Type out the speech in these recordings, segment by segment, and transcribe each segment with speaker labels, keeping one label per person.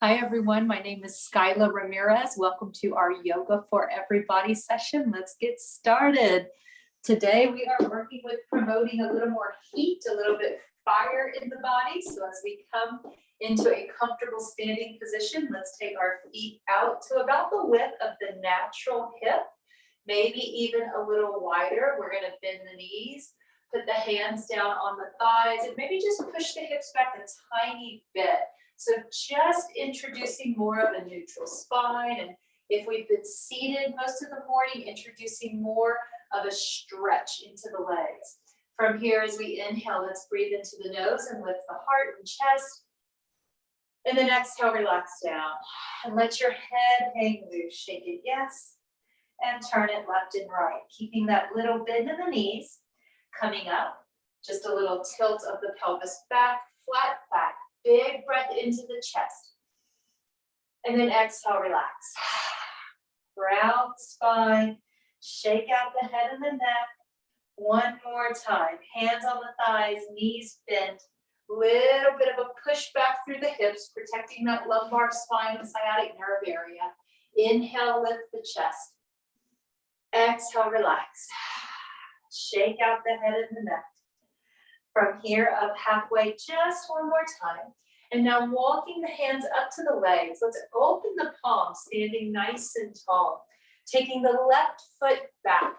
Speaker 1: Hi, everyone. My name is Skyla Ramirez. Welcome to our Yoga for Everybody session. Let's get started. Today, we are working with promoting a little more heat, a little bit fire in the body. So as we come into a comfortable standing position, let's take our feet out to about the width of the natural hip, maybe even a little wider. We're going to bend the knees, put the hands down on the thighs, and maybe just push the hips back a tiny bit. So just introducing more of a neutral spine. And if we've been seated most of the morning, introducing more of a stretch into the legs. From here, as we inhale, let's breathe into the nose and lift the heart and chest. And then exhale, relax down. And let your head hang loose. Shake it yes. And turn it left and right. Keeping that little bend in the knees. Coming up, just a little tilt of the pelvis back, flat back. Big breath into the chest. And then exhale, relax. Round the spine. Shake out the head and the neck. One more time. Hands on the thighs, knees bent. Little bit of a push back through the hips, protecting that lumbar spine and sciatic nerve area. Inhale, lift the chest. Exhale, relax. Shake out the head and the neck. From here, up halfway, just one more time. And now walking the hands up to the legs. Let's open the palms, standing nice and tall. Taking the left foot back.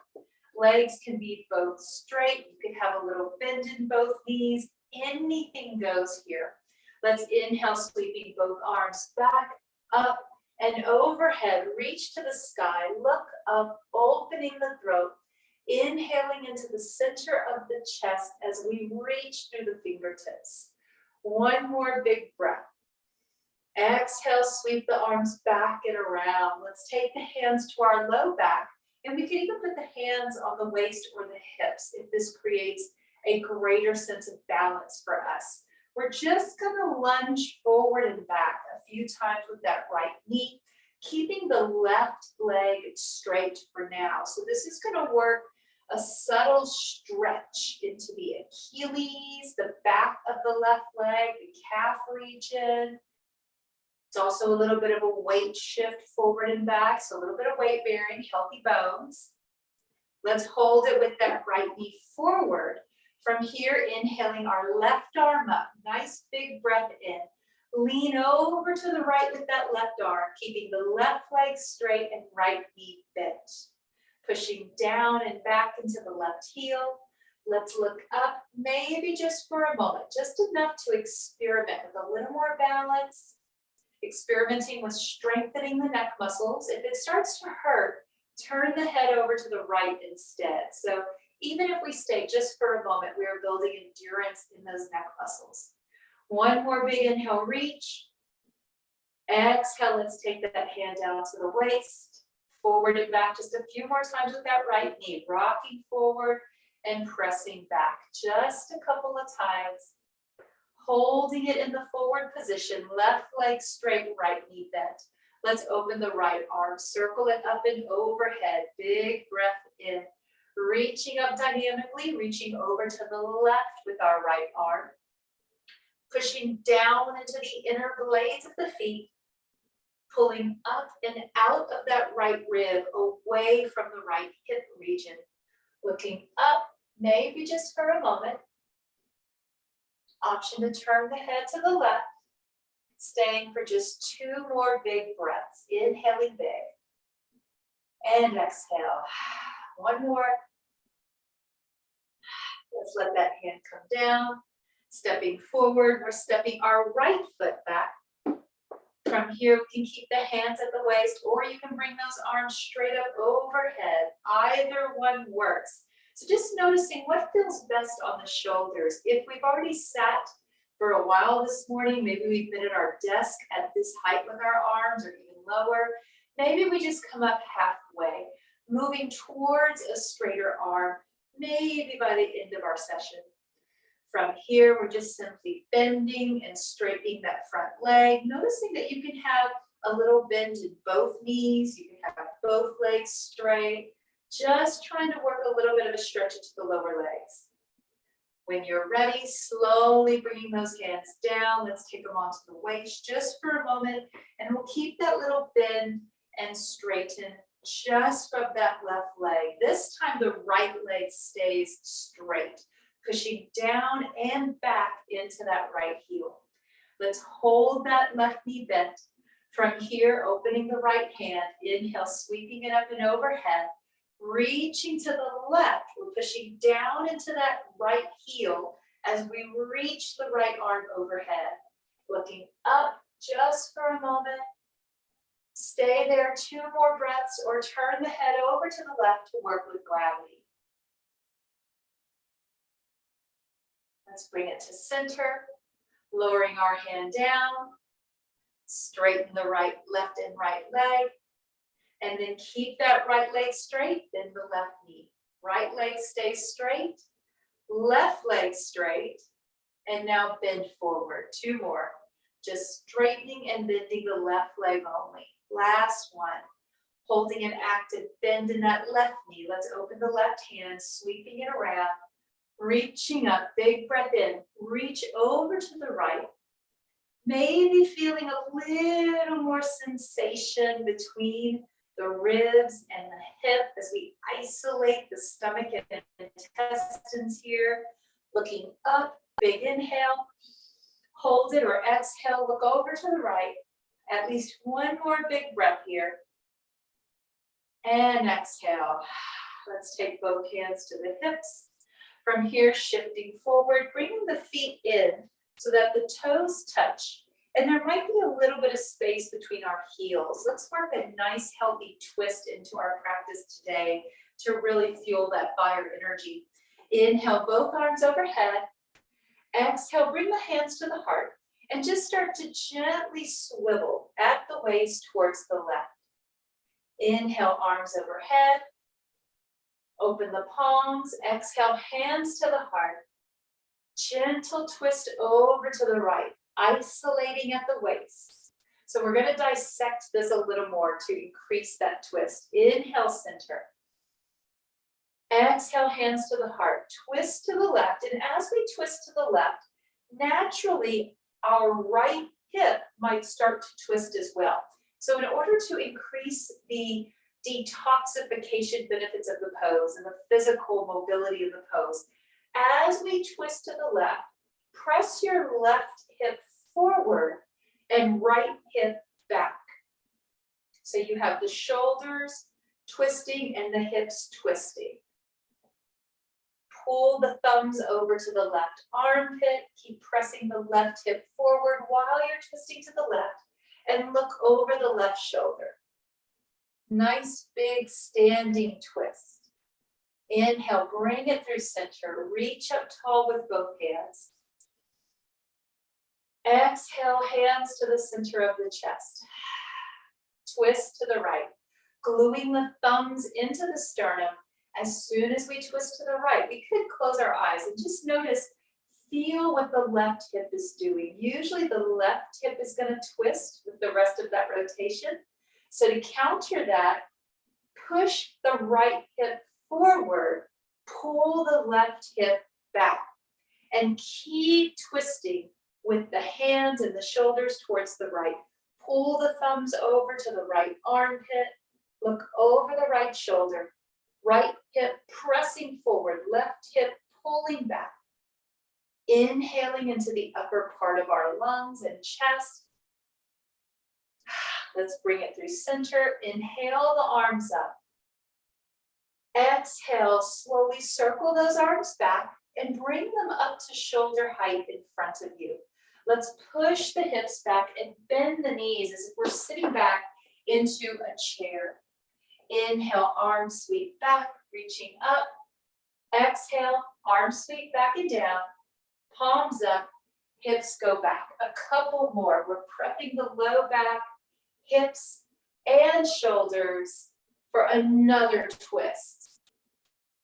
Speaker 1: Legs can be both straight. You can have a little bend in both knees. Anything goes here. Let's inhale, sweeping both arms back, up, and overhead. Reach to the sky. Look up, opening the throat. Inhaling into the center of the chest as we reach through the fingertips. One more big breath. Exhale, sweep the arms back and around. Let's take the hands to our low back, and we can even put the hands on the waist or the hips if this creates a greater sense of balance for us. We're just gonna lunge forward and back a few times with that right knee, keeping the left leg straight for now. So this is gonna work a subtle stretch into the Achilles, the back of the left leg, the calf region. It's also a little bit of a weight shift forward and back, so a little bit of weight bearing, healthy bones. Let's hold it with that right knee forward. From here, inhaling our left arm up, nice big breath in. Lean over to the right with that left arm, keeping the left leg straight and right knee bent. Pushing down and back into the left heel. Let's look up, maybe just for a moment, just enough to experiment with a little more balance. Experimenting with strengthening the neck muscles. If it starts to hurt, turn the head over to the right instead. So even if we stay just for a moment, we are building endurance in those neck muscles. One more big inhale, reach. Exhale, let's take that hand down to the waist. Forward and back just a few more times with that right knee, rocking forward and pressing back just a couple of times. Holding it in the forward position, left leg straight, right knee bent. Let's open the right arm, circle it up and overhead. Big breath in, reaching up dynamically, reaching over to the left with our right arm. Pushing down into the inner blades of the feet. Pulling up and out of that right rib, away from the right hip region. Looking up, maybe just for a moment. Option to turn the head to the left. Staying for just two more big breaths. Inhaling big. And exhale. One more. Let's let that hand come down. Stepping forward, we're stepping our right foot back. From here, we can keep the hands at the waist, or you can bring those arms straight up overhead. Either one works. So just noticing what feels best on the shoulders. If we've already sat for a while this morning, maybe we've been at our desk at this height with our arms or even lower. Maybe we just come up halfway, moving towards a straighter arm, maybe by the end of our session. From here, we're just simply bending and straightening that front leg, noticing that you can have a little bend in both knees, you can have both legs straight, just trying to work a little bit of a stretch into the lower legs. When you're ready, slowly bringing those hands down. Let's take them onto the waist just for a moment, and we'll keep that little bend and straighten just from that left leg. This time the right leg stays straight, pushing down and back into that right heel. Let's hold that left knee bent. From here, opening the right hand, inhale, sweeping it up and overhead, reaching to the left. We're pushing down into that right heel as we reach the right arm overhead. Looking up just for a moment. Stay there, 2 more breaths, or turn the head over to the left to work with gravity. Let's bring it to center, lowering our hand down, straighten the left and right leg, and then keep that right leg straight, bend the left knee. Right leg stays straight, left leg straight, and now bend forward. 2 more. Just straightening and bending the left leg only. Last one. Holding an active bend in that left knee. Let's open the left hand, sweeping it around, reaching up, big breath in, reach over to the right. Maybe feeling a little more sensation between the ribs and the hip as we isolate the stomach and intestines here. Looking up, big inhale, hold it or exhale, look over to the right. At least 1 more big breath here. And exhale. Let's take both hands to the hips. From here, shifting forward, bringing the feet in so that the toes touch. And there might be a little bit of space between our heels. Let's work a nice healthy twist into our practice today to really fuel that fire energy. Inhale, both arms overhead. Exhale, bring the hands to the heart and just start to gently swivel at the waist towards the left. Inhale, arms overhead. Open the palms. Exhale, hands to the heart. Gentle twist over to the right, isolating at the waist. So we're going to dissect this a little more to increase that twist. Inhale, center. Exhale, hands to the heart. Twist to the left. And as we twist to the left, naturally, our right hip might start to twist as well. So in order to increase the detoxification benefits of the pose and the physical mobility of the pose, as we twist to the left, press your left hip forward and right hip back. So you have the shoulders twisting and the hips twisting. Pull the thumbs over to the left armpit. Keep pressing the left hip forward while you're twisting to the left. And look over the left shoulder. Nice big standing twist. Inhale, bring it through center. Reach up tall with both hands. Exhale, hands to the center of the chest. Twist to the right. Gluing the thumbs into the sternum. As soon as we twist to the right, we could close our eyes and just notice, feel what the left hip is doing. Usually the left hip is going to twist with the rest of that rotation. So to counter that, push the right hip forward, pull the left hip back, and keep twisting with the hands and the shoulders towards the right. Pull the thumbs over to the right armpit, look over the right shoulder, right hip pressing forward, left hip pulling back. Inhaling into the upper part of our lungs and chest. Let's bring it through center. Inhale the arms up. Exhale, slowly circle those arms back and bring them up to shoulder height in front of you. Let's push the hips back and bend the knees as if we're sitting back into a chair. Inhale, arms sweep back, reaching up. Exhale, arms sweep back and down. Palms up, hips go back. A couple more. We're prepping the low back, hips, and shoulders for another twist.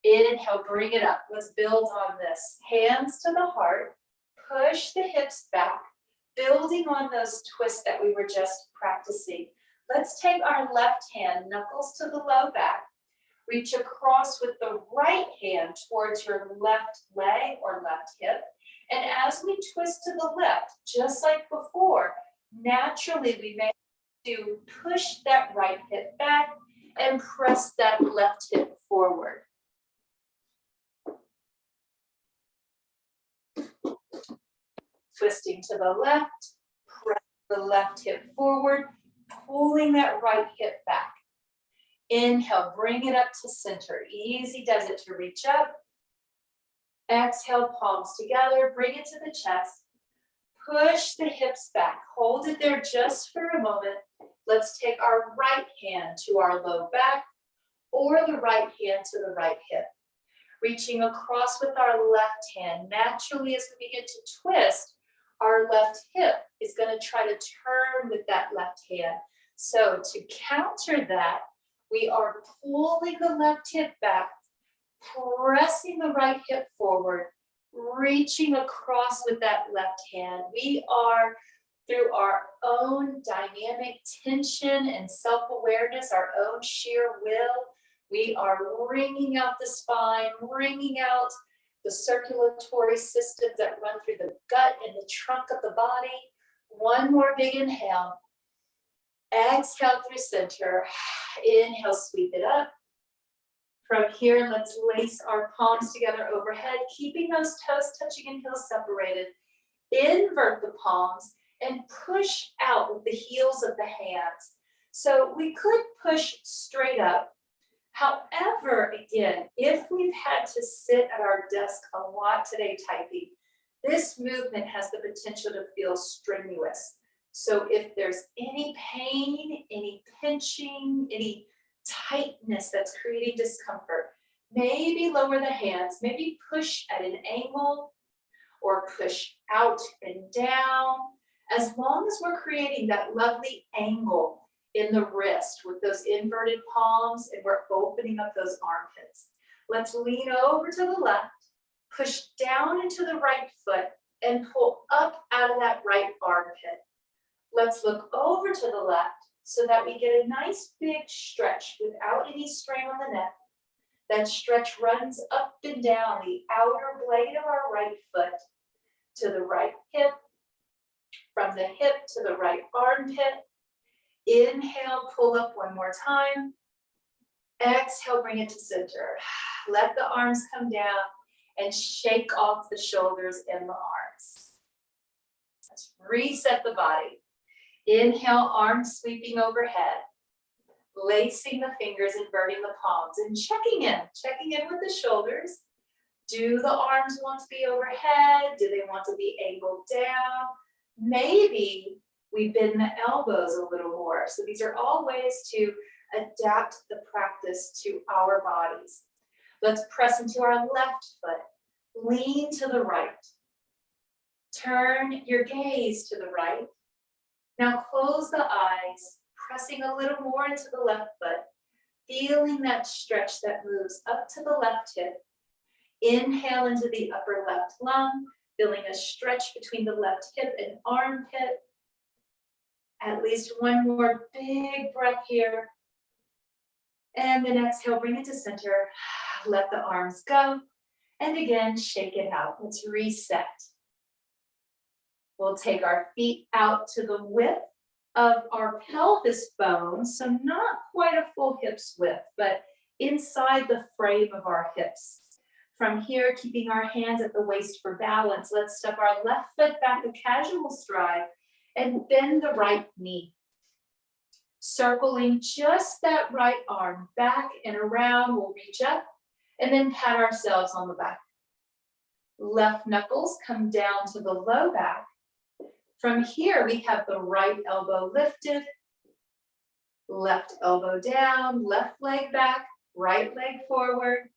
Speaker 1: Inhale, bring it up. Let's build on this. Hands to the heart. Push the hips back, building on those twists that we were just practicing. Let's take our left hand, knuckles to the low back. Reach across with the right hand towards your left leg or left hip. And as we twist to the left, just like before, naturally we may to push that right hip back and press that left hip forward. Twisting to the left, press the left hip forward, pulling that right hip back. Inhale, bring it up to center. Easy does it to reach up. Exhale, palms together, bring it to the chest. Push the hips back. Hold it there just for a moment. Let's take our right hand to our low back or the right hand to the right hip. Reaching across with our left hand. Naturally, as we begin to twist, our left hip is going to try to turn with that left hand. So to counter that, we are pulling the left hip back, pressing the right hip forward, reaching across with that left hand. We are, through our own dynamic tension and self-awareness, our own sheer will, we are wringing out the spine, wringing out the circulatory systems that run through the gut and the trunk of the body. One more big inhale. Exhale through center. Inhale, sweep it up. From here, let's lace our palms together overhead, keeping those toes touching and heels separated. Invert the palms and push out with the heels of the hands. So we could push straight up. However, again, if we've had to sit at our desk a lot today typing, this movement has the potential to feel strenuous. So if there's any pain, any pinching, any tightness that's creating discomfort, maybe lower the hands, maybe push at an angle or push out and down. As long as we're creating that lovely angle in the wrist with those inverted palms and we're opening up those armpits. Let's lean over to the left, push down into the right foot and pull up out of that right armpit. Let's look over to the left so that we get a nice big stretch without any strain on the neck. That stretch runs up and down the outer blade of our right foot to the right hip, from the hip to the right armpit. Inhale, pull up one more time. Exhale, bring it to center. Let the arms come down and shake off the shoulders and the arms. Let's reset the body. Inhale, arms sweeping overhead. Lacing the fingers, inverting the palms, and checking in with the shoulders. Do the arms want to be overhead? Do they want to be angled down? Maybe we bend the elbows a little more. So these are all ways to adapt the practice to our bodies. Let's press into our left foot. Lean to the right. Turn your gaze to the right. Now close the eyes, pressing a little more into the left foot, feeling that stretch that moves up to the left hip. Inhale into the upper left lung, feeling a stretch between the left hip and armpit. At least one more big breath here. And then exhale, bring it to center. Let the arms go. And again, shake it out. Let's reset. We'll take our feet out to the width of our pelvis bone. So not quite a full hips width, but inside the frame of our hips. From here, keeping our hands at the waist for balance, let's step our left foot back a casual stride and bend the right knee. Circling just that right arm back and around, we'll reach up and then pat ourselves on the back. Left knuckles come down to the low back. From here, we have the right elbow lifted, left elbow down, left leg back, right leg forward,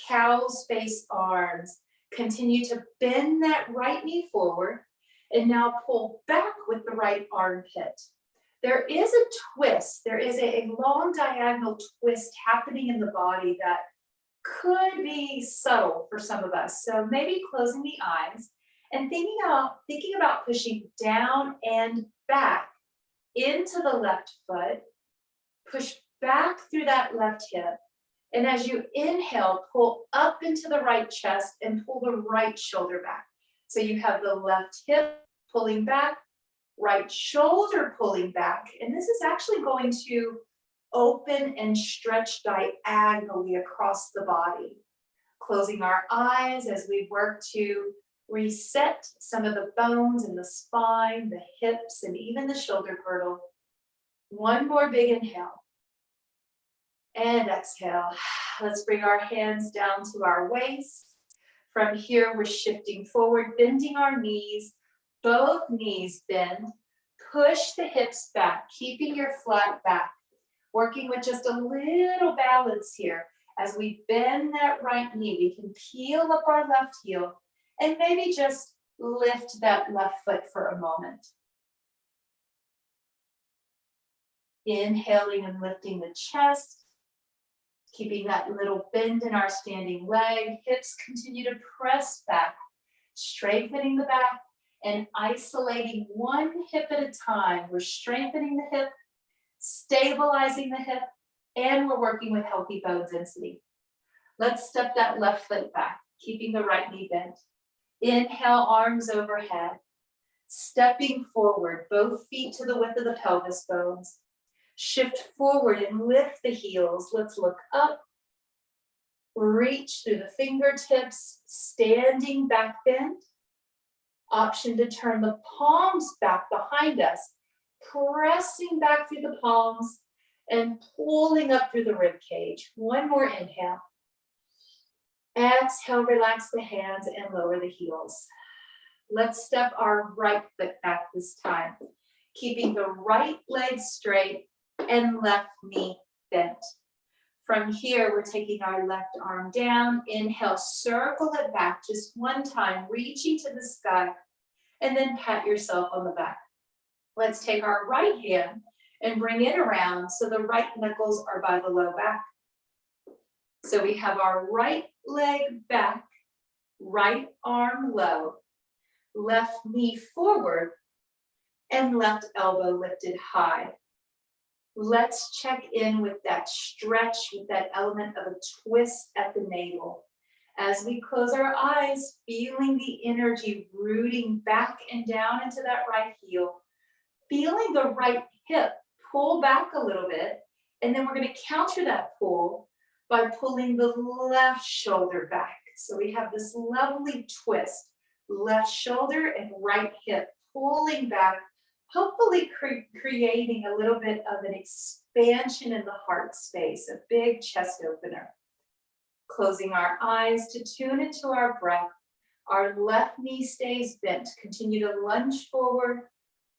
Speaker 1: cow's face arms. Continue to bend that right knee forward and now pull back with the right armpit. There is a twist, there is a long diagonal twist happening in the body that could be subtle for some of us. So maybe closing the eyes and thinking about pushing down and back into the left foot, push back through that left hip, And as you inhale, pull up into the right chest and pull the right shoulder back. So you have the left hip pulling back, right shoulder pulling back. And this is actually going to open and stretch diagonally across the body. Closing our eyes as we work to reset some of the bones in the spine, the hips, and even the shoulder girdle. One more big inhale. And exhale. Let's bring our hands down to our waist. From here, we're shifting forward, bending our knees. Both knees bend. Push the hips back, keeping your flat back. Working with just a little balance here. As we bend that right knee, we can peel up our left heel and maybe just lift that left foot for a moment. Inhaling and lifting the chest. Keeping that little bend in our standing leg. Hips continue to press back, strengthening the back and isolating one hip at a time. We're strengthening the hip, stabilizing the hip, and we're working with healthy bone density. Let's step that left foot back, keeping the right knee bent. Inhale, arms overhead. Stepping forward, both feet to the width of the pelvis bones. Shift forward and lift the heels. Let's look up. Reach through the fingertips, standing back bend. Option to turn the palms back behind us, pressing back through the palms and pulling up through the rib cage. One more inhale. Exhale, relax the hands and lower the heels. Let's step our right foot back this time, keeping the right leg straight and left knee bent. From here, we're taking our left arm down. Inhale, circle it back just one time, reaching to the sky, and then pat yourself on the back. Let's take our right hand and bring it around so the right knuckles are by the low back. So we have our right leg back, right arm low, left knee forward, and left elbow lifted high. Let's check in with that stretch, with that element of a twist at the navel. As we close our eyes, feeling the energy rooting back and down into that right heel, feeling the right hip pull back a little bit, and then we're going to counter that pull by pulling the left shoulder back. So we have this lovely twist, left shoulder and right hip pulling back, hopefully creating a little bit of an expansion in the heart space, a big chest opener. Closing our eyes to tune into our breath. Our left knee stays bent. Continue to lunge forward,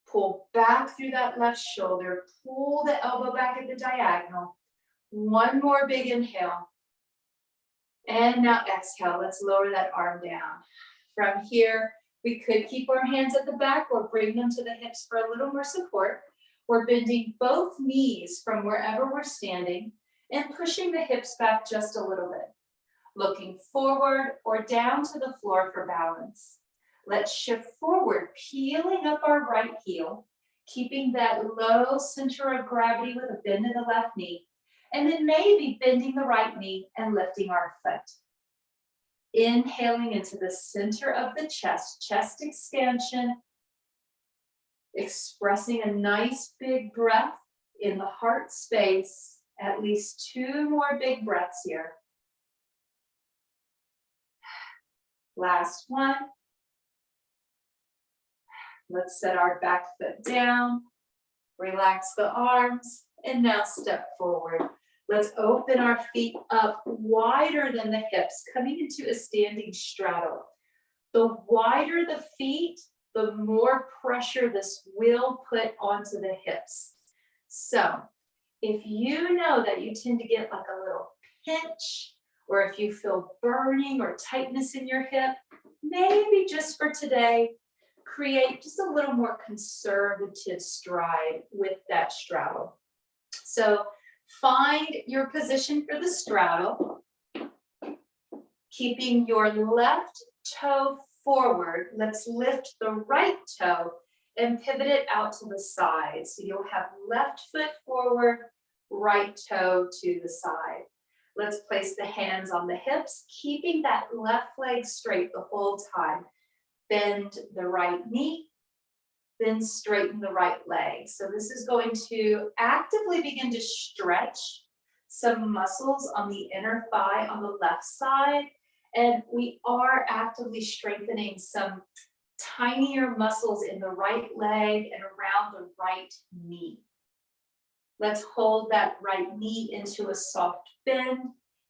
Speaker 1: pull back through that left shoulder, pull the elbow back at the diagonal. One more big inhale. And now exhale, let's lower that arm down. From here, we could keep our hands at the back or bring them to the hips for a little more support. We're bending both knees from wherever we're standing and pushing the hips back just a little bit. Looking forward or down to the floor for balance. Let's shift forward, peeling up our right heel, keeping that low center of gravity with a bend in the left knee, and then maybe bending the right knee and lifting our foot. Inhaling into the center of the chest, chest expansion, expressing a nice big breath in the heart space. At least 2 more big breaths here. Last one. Let's set our back foot down, relax the arms, and now step forward. Let's open our feet up wider than the hips, coming into a standing straddle. The wider the feet, the more pressure this will put onto the hips. So if you know that you tend to get like a little pinch, or if you feel burning or tightness in your hip, maybe just for today, create just a little more conservative stride with that straddle. So find your position for the straddle, keeping your left toe forward. Let's lift the right toe and pivot it out to the side. So you'll have left foot forward, right toe to the side. Let's place the hands on the hips, keeping that left leg straight the whole time. Bend the right knee, then straighten the right leg. So this is going to actively begin to stretch some muscles on the inner thigh on the left side. And we are actively strengthening some tinier muscles in the right leg and around the right knee. Let's hold that right knee into a soft bend.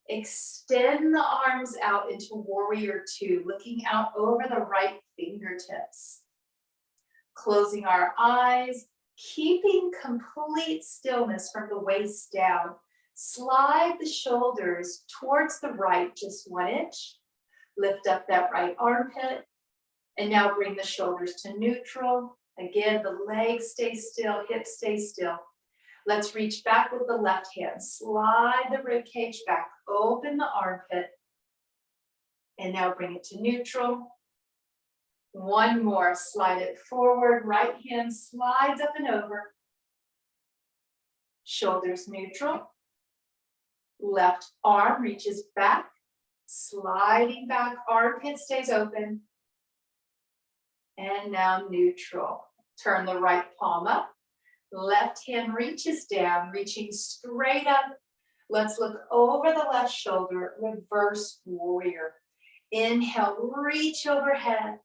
Speaker 1: Extend the arms out into warrior two, looking out over the right fingertips. Closing our eyes, keeping complete stillness from the waist down. Slide the shoulders towards the right, just 1 inch. Lift up that right armpit. And now bring the shoulders to neutral. Again, the legs stay still, hips stay still. Let's reach back with the left hand. Slide the rib cage back, open the armpit. And now bring it to neutral. One more, slide it forward. Right hand slides up and over. Shoulders neutral. Left arm reaches back, sliding back, armpit stays open. And now neutral. Turn the right palm up. Left hand reaches down, reaching straight up. Let's look over the left shoulder, reverse warrior. Inhale, reach overhead.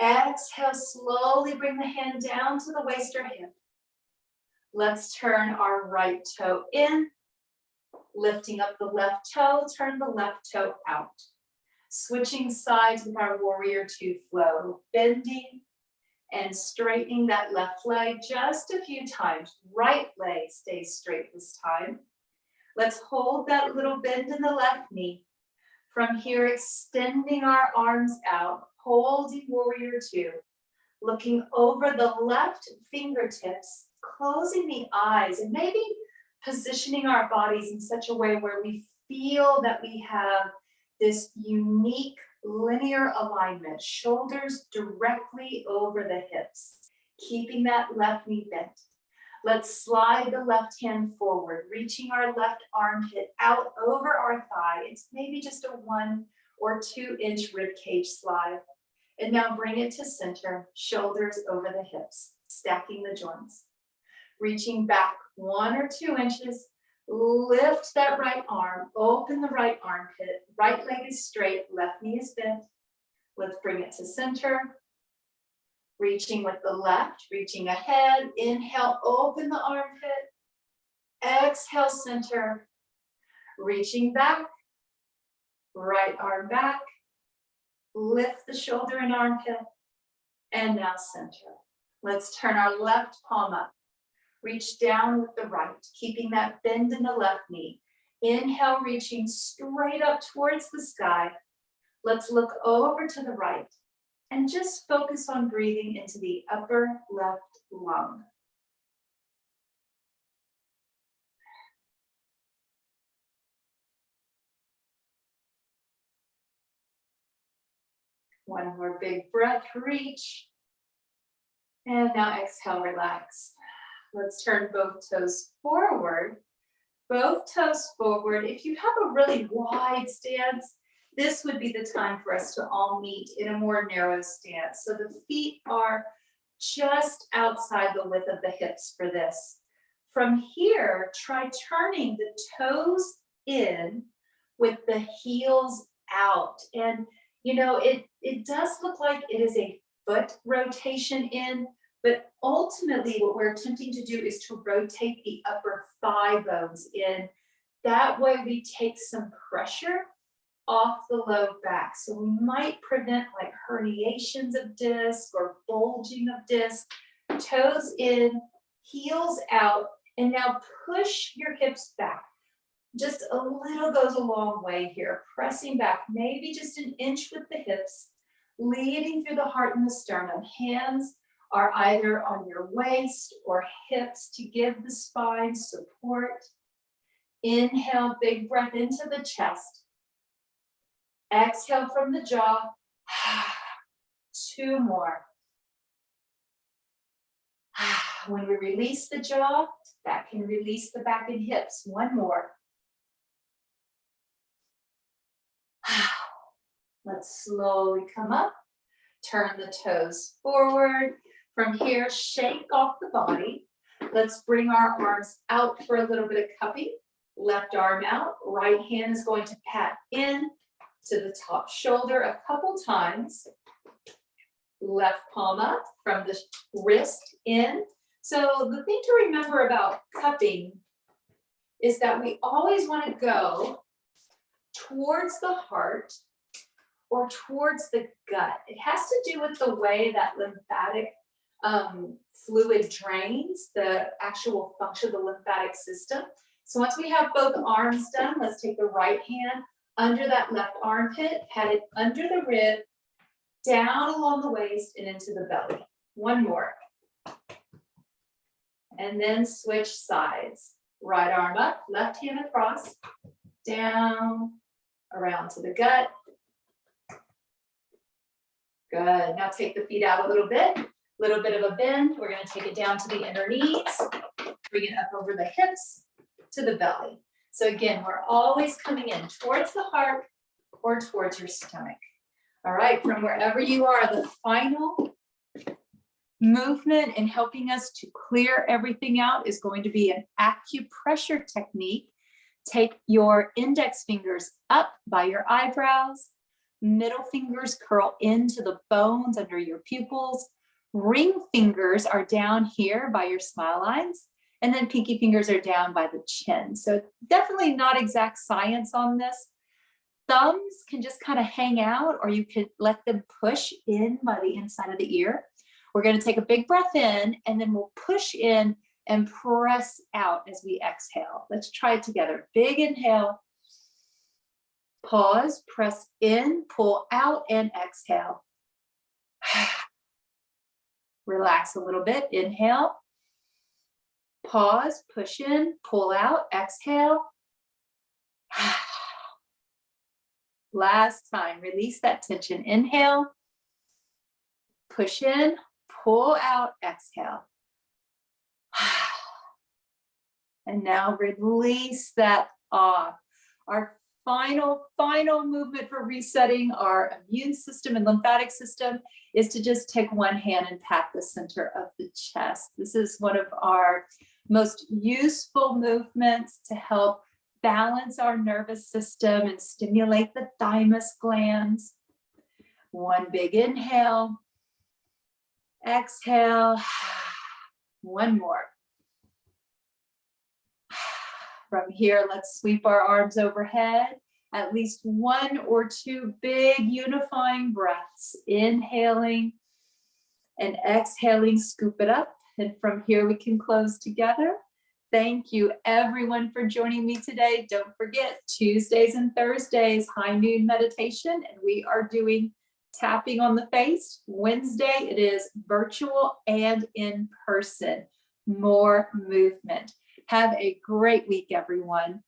Speaker 1: Exhale, slowly bring the hand down to the waist or hip. Let's turn our right toe in. Lifting up the left toe, turn the left toe out. Switching sides with our warrior two flow, bending and straightening that left leg just a few times. Right leg stays straight this time. Let's hold that little bend in the left knee. From here, extending our arms out, holding warrior two. Looking over the left fingertips, closing the eyes, and maybe positioning our bodies in such a way where we feel that we have this unique linear alignment, shoulders directly over the hips, keeping that left knee bent. Let's slide the left hand forward, reaching our left armpit out over our thigh. It's maybe just a 1 or 2 inch rib cage slide. And now bring it to center, shoulders over the hips, stacking the joints. Reaching back 1 or 2 inches, lift that right arm, open the right armpit, right leg is straight, left knee is bent. Let's bring it to center. Reaching with the left, reaching ahead, inhale, open the armpit. Exhale, center. Reaching back, right arm back. Lift the shoulder and armpit. And now center. Let's turn our left palm up. Reach down with the right, keeping that bend in the left knee. Inhale, reaching straight up towards the sky. Let's look over to the right and just focus on breathing into the upper left lung. One more big breath, reach. And now exhale, relax. Let's turn both toes forward. Both toes forward. If you have a really wide stance, this would be the time for us to all meet in a more narrow stance. So the feet are just outside the width of the hips for this. From here, try turning the toes in with the heels out. And you know, it does look like it is a foot rotation in, but ultimately what we're attempting to do is to rotate the upper thigh bones in. That way we take some pressure off the low back. So we might prevent like herniations of disc or bulging of disc. Toes in, heels out, and now push your hips back. Just a little goes a long way here. Pressing back, maybe just an inch with the hips, leading through the heart and the sternum. Hands are either on your waist or hips to give the spine support. Inhale, big breath into the chest. Exhale from the jaw. 2 more. When we release the jaw, that can release the back and hips. 1 more. Let's slowly come up, turn the toes forward. From here, shake off the body. Let's bring our arms out for a little bit of cupping. Left arm out, right hand is going to pat in to the top shoulder a couple times. Left palm up from the wrist in. So the thing to remember about cupping is that we always want to go towards the heart or towards the gut. It has to do with the way that lymphatic fluid drains, the actual function of the lymphatic system. So once we have both arms done, let's take the right hand under that left armpit, pat it under the rib, down along the waist and into the belly. One more. And then switch sides. Right arm up, left hand across, down, around to the gut. Good. Now take the feet out a little bit of a bend. We're going to take it down to the inner knees, bring it up over the hips to the belly. So again, we're always coming in towards the heart or towards your stomach. All right, from wherever you are, the final movement in helping us to clear everything out is going to be an acupressure technique. Take your index fingers up by your eyebrows, middle fingers curl into the bones under your pupils, ring fingers are down here by your smile lines, and then pinky fingers are down by the chin. So definitely not exact science on this. Thumbs can just kind of hang out, or you could let them push in by the inside of the ear. We're going to take a big breath in, and then we'll push in and press out as we exhale. Let's try it together. Big inhale, pause, press in, pull out, and exhale. Relax a little bit. Inhale, pause, push in, pull out, exhale. Last time, release that tension. Inhale, push in, pull out, exhale. And now release that off. Our final movement for resetting our immune system and lymphatic system is to just take one hand and pat the center of the chest. This is one of our most useful movements to help balance our nervous system and stimulate the thymus glands. One big inhale, exhale, one more. From here, let's sweep our arms overhead, at least one or two big unifying breaths, inhaling and exhaling, scoop it up. And from here, we can close together. Thank you everyone for joining me today. Don't forget, Tuesdays and Thursdays, high noon meditation, and we are doing tapping on the face. Wednesday, it is virtual and in person, more movement. Have a great week, everyone.